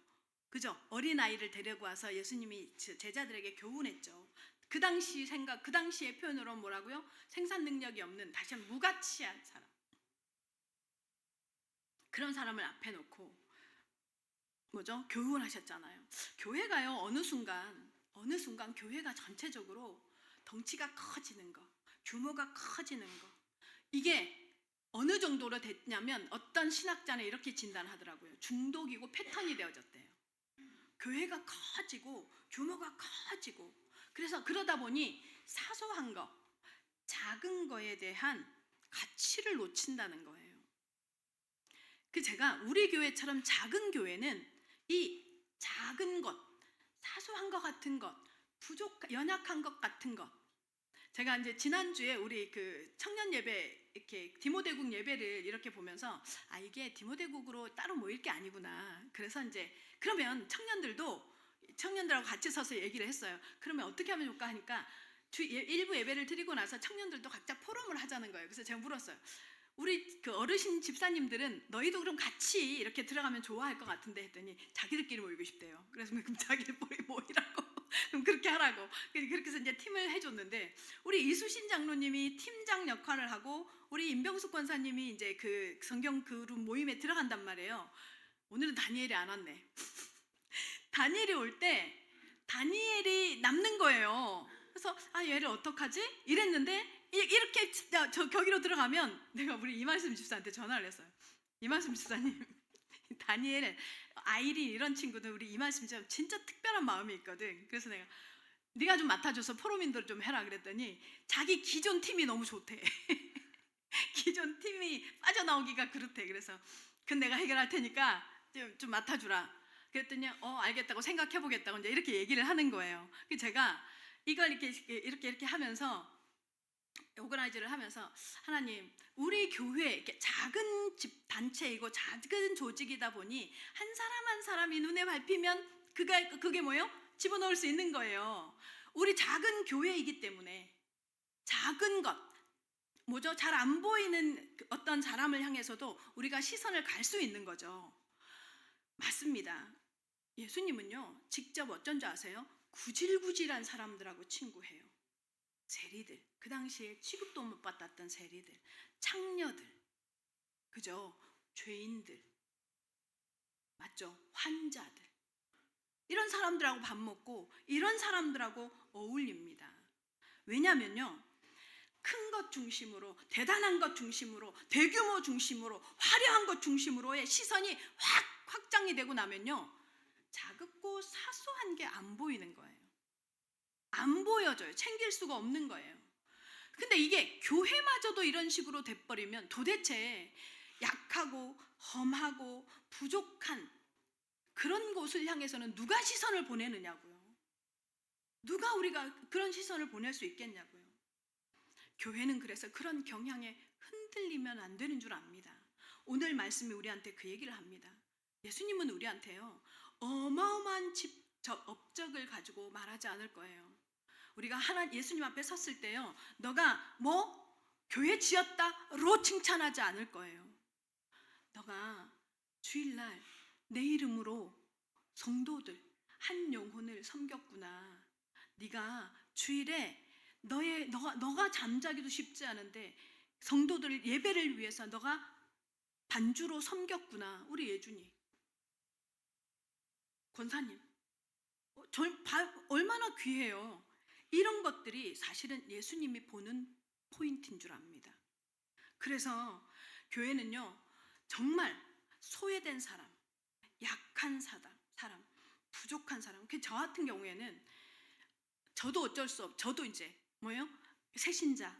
그죠? 어린아이를 데리고 와서 예수님이 제자들에게 교훈했죠. 그 당시의 표현으로 뭐라고요? 생산 능력이 없는, 다시 한번 무가치한 사람. 그런 사람을 앞에 놓고 교훈하셨잖아요. 교회가요, 어느 순간 교회가 전체적으로 덩치가 커지는 거, 규모가 커지는 거, 이게 어느 정도로 됐냐면 어떤 신학자는 이렇게 진단하더라고요. 중독이고 패턴이 되어졌대요. 교회가 커지고 규모가 커지고, 그래서 그러다 보니 사소한 거, 작은 거에 대한 가치를 놓친다는 거예요. 제가 우리 교회처럼 작은 교회는 이 작은 것, 사소한 것 같은 것, 연약한 것 같은 것, 제가 이제 지난주에 우리 청년 예배, 이렇게 디모데국 예배를 이렇게 보면서 이게 디모데국으로 따로 모일 게 아니구나. 그래서 이제 그러면 청년들하고 같이 서서 얘기를 했어요. 그러면 어떻게 하면 좋을까 하니까 일부 예배를 드리고 나서 청년들도 각자 포럼을 하자는 거예요. 그래서 제가 물었어요. 우리 어르신 집사님들은 너희도 그럼 같이 이렇게 들어가면 좋아할 것 같은데 했더니 자기들끼리 모이고 싶대요. 그래서 그럼 자기들끼리 모이라고. 그럼 그렇게 하라고. 그렇게 해서 이제 팀을 해줬는데, 우리 이수신 장로님이 팀장 역할을 하고 우리 임병숙 권사님이 이제 성경 그룹 모임에 들어간단 말이에요. 오늘은 다니엘이 안 왔네. 다니엘이 올 때 다니엘이 남는 거예요. 그래서 얘를 어떡하지? 이랬는데 이렇게 거기로 들어가면 내가 우리 이말씀 집사한테 전화를 했어요. 이말씀 집사님, 다니엘, 아이린 이런 친구들 우리 이말씀 집사 진짜 특별한 마음이 있거든. 그래서 내가 네가 좀 맡아줘서 포로민들 좀 해라 그랬더니 자기 기존 팀이 너무 좋대. 기존 팀이 빠져나오기가 그렇대. 그래서 내가 해결할 테니까 좀 맡아주라. 그랬더니 알겠다고 생각해보겠다고 이제 이렇게 얘기를 하는 거예요. 제가 이걸 이렇게 하면서 오거나이즈를 하면서, 하나님, 우리 교회 이렇게 작은 단체이고 작은 조직이다 보니 한 사람 한 사람이 눈에 밟히면 그게 뭐예요? 집어넣을 수 있는 거예요. 우리 작은 교회이기 때문에 작은 것, 잘 안 보이는 어떤 사람을 향해서도 우리가 시선을 갈 수 있는 거죠. 맞습니다. 예수님은요, 직접 어쩐 줄 아세요? 구질구질한 사람들하고 친구해요. 세리들, 그 당시에 취급도 못 받았던 세리들, 창녀들, 그죠? 죄인들, 맞죠? 환자들, 이런 사람들하고 밥 먹고 이런 사람들하고 어울립니다. 왜냐면요, 큰 것 중심으로, 대단한 것 중심으로, 대규모 중심으로, 화려한 것 중심으로의 시선이 확 확장이 되고 나면요, 작고 사소한 게 안 보이는 거예요. 안 보여져요. 챙길 수가 없는 거예요. 근데 이게 교회마저도 이런 식으로 돼버리면 도대체 약하고 험하고 부족한 그런 곳을 향해서는 누가 시선을 보내느냐고요. 누가 우리가 그런 시선을 보낼 수 있겠냐고요. 교회는 그래서 그런 경향에 흔들리면 안 되는 줄 압니다. 오늘 말씀이 우리한테 그 얘기를 합니다. 예수님은 우리한테요, 어마어마한 업적을 가지고 말하지 않을 거예요. 우리가 예수님 앞에 섰을 때요, 너가 교회 지었다로 칭찬하지 않을 거예요. 너가 주일날 내 이름으로 성도들 한 영혼을 섬겼구나. 네가 주일에 너가 잠자기도 쉽지 않은데 성도들 예배를 위해서 너가 반주로 섬겼구나. 우리 예준이 권사님 얼마나 귀해요. 이런 것들이 사실은 예수님이 보는 포인트인 줄 압니다. 그래서 교회는요, 정말 소외된 사람, 약한 사람, 부족한 사람. 저 같은 경우에는 저도 저도 이제 새신자.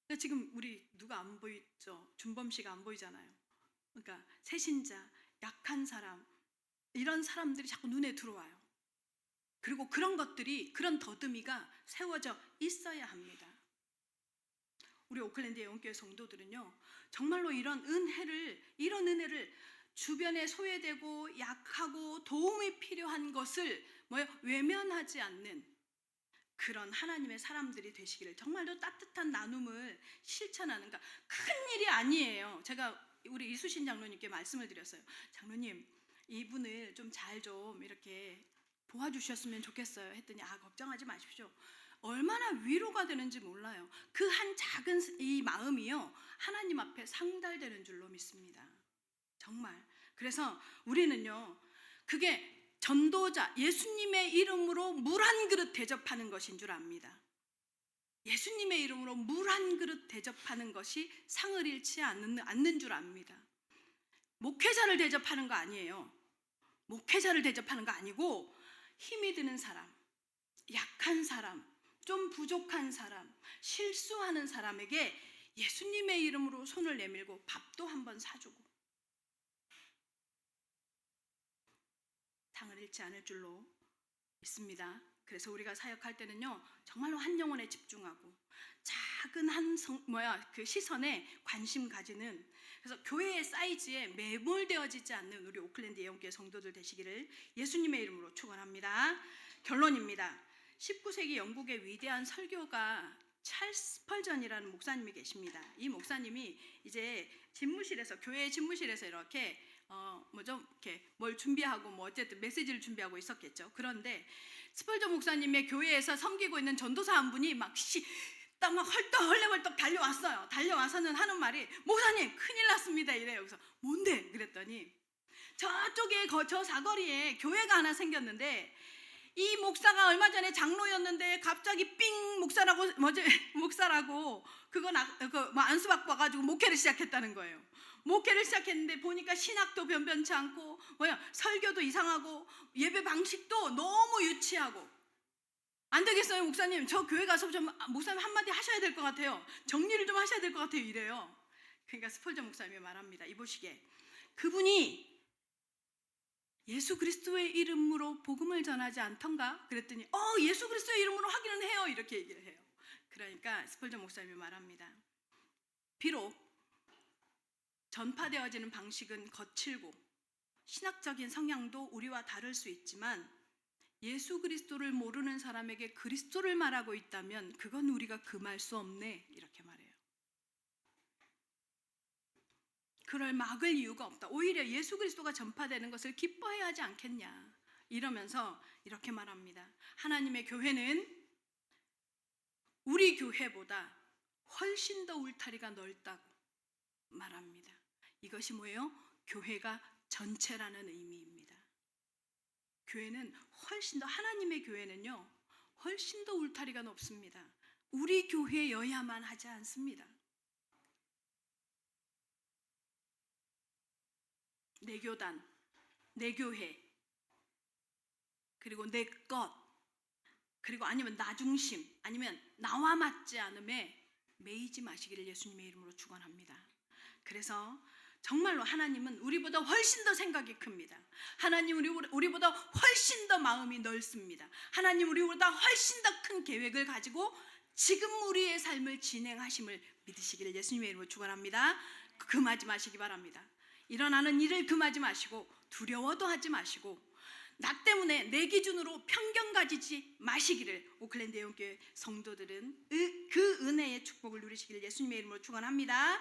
그러니까 지금 우리 누가 안 보이죠? 준범 씨가 안 보이잖아요. 그러니까 새신자, 약한 사람, 이런 사람들이 자꾸 눈에 들어와요. 그리고 그런 더듬이가 세워져 있어야 합니다. 우리 오클랜드의 영교회 성도들은요, 정말로 이런 은혜를 주변에 소외되고 약하고 도움이 필요한 것을 외면하지 않는 그런 하나님의 사람들이 되시기를, 정말로 따뜻한 나눔을 실천하는, 큰 일이 아니에요. 제가 우리 이수신 장로님께 말씀을 드렸어요. 장로님, 이분을 잘 이렇게 도와주셨으면 좋겠어요 했더니, 걱정하지 마십시오. 얼마나 위로가 되는지 몰라요. 그 한 작은 이 마음이요, 하나님 앞에 상달되는 줄로 믿습니다. 정말. 그래서 우리는요, 그게 전도자, 예수님의 이름으로 물 한 그릇 대접하는 것인 줄 압니다. 예수님의 이름으로 물 한 그릇 대접하는 것이 상을 잃지 않는 줄 압니다. 목회자를 대접하는 거 아니에요. 목회자를 대접하는 거 아니고, 힘이 드는 사람, 약한 사람, 좀 부족한 사람, 실수하는 사람에게 예수님의 이름으로 손을 내밀고 밥도 한번 사주고, 상을 잃지 않을 줄로 믿습니다. 그래서 우리가 사역할 때는요, 정말로 한 영혼에 집중하고 작은 그 시선에 관심 가지는, 그래서 교회의 사이즈에 매몰되어지지 않는 우리 오클랜드 예언교회 성도들 되시기를 예수님의 이름으로 축원합니다. 결론입니다. 19세기 영국의 위대한 설교가 찰스 스펄전이라는 목사님이 계십니다. 이 목사님이 이제 교회 집무실에서 이렇게 이렇게 뭘 준비하고 어쨌든 메시지를 준비하고 있었겠죠. 그런데 스펄전 목사님의 교회에서 섬기고 있는 전도사 한 분이 막 헐떡 달려왔어요. 달려와서는 하는 말이, 목사님 큰일 났습니다 이래요. 그래서 뭔데? 그랬더니 저쪽에 저 사거리에 교회가 하나 생겼는데, 이 목사가 얼마 전에 장로였는데 갑자기 삥 목사라고 그거 안수받고 와가지고 목회를 시작했다는 거예요. 목회를 시작했는데 보니까 신학도 변변치 않고 설교도 이상하고 예배 방식도 너무 유치하고, 안 되겠어요 목사님, 저 교회 가서 좀 목사님 한마디 하셔야 될 것 같아요. 정리를 좀 하셔야 될 것 같아요 이래요. 그러니까 스펄전 목사님이 말합니다. 이보시게, 그분이 예수 그리스도의 이름으로 복음을 전하지 않던가? 그랬더니 예수 그리스도의 이름으로 하기는 해요 이렇게 얘기를 해요. 그러니까 스펄전 목사님이 말합니다. 비록 전파되어지는 방식은 거칠고 신학적인 성향도 우리와 다를 수 있지만, 예수 그리스도를 모르는 사람에게 그리스도를 말하고 있다면 그건 우리가 금할 수 없네 이렇게 말해요. 그걸 막을 이유가 없다. 오히려 예수 그리스도가 전파되는 것을 기뻐해야 하지 않겠냐. 이러면서 이렇게 말합니다. 하나님의 교회는 우리 교회보다 훨씬 더 울타리가 넓다고 말합니다. 이것이 뭐예요? 교회가 전체라는 의미입니다. 교회는 훨씬 더, 하나님의 교회는요 훨씬 더 울타리가 높습니다. 우리 교회여야만 하지 않습니다. 내 교단, 내 교회, 그리고 내 것, 그리고 아니면 나 중심, 아니면 나와 맞지 않음에 매이지 마시기를 예수님의 이름으로 축원합니다. 그래서 정말로 하나님은 우리보다 훨씬 더 생각이 큽니다. 하나님 우리보다 훨씬 더 마음이 넓습니다. 하나님 우리보다 훨씬 더 큰 계획을 가지고 지금 우리의 삶을 진행하심을 믿으시기를 예수님의 이름으로 축원합니다. 금하지 마시기 바랍니다. 일어나는 일을 금하지 마시고 두려워도 하지 마시고 나 때문에 내 기준으로 편견 가지지 마시기를 오클랜드 예언교회 성도들은 그 은혜의 축복을 누리시기를 예수님의 이름으로 축원합니다.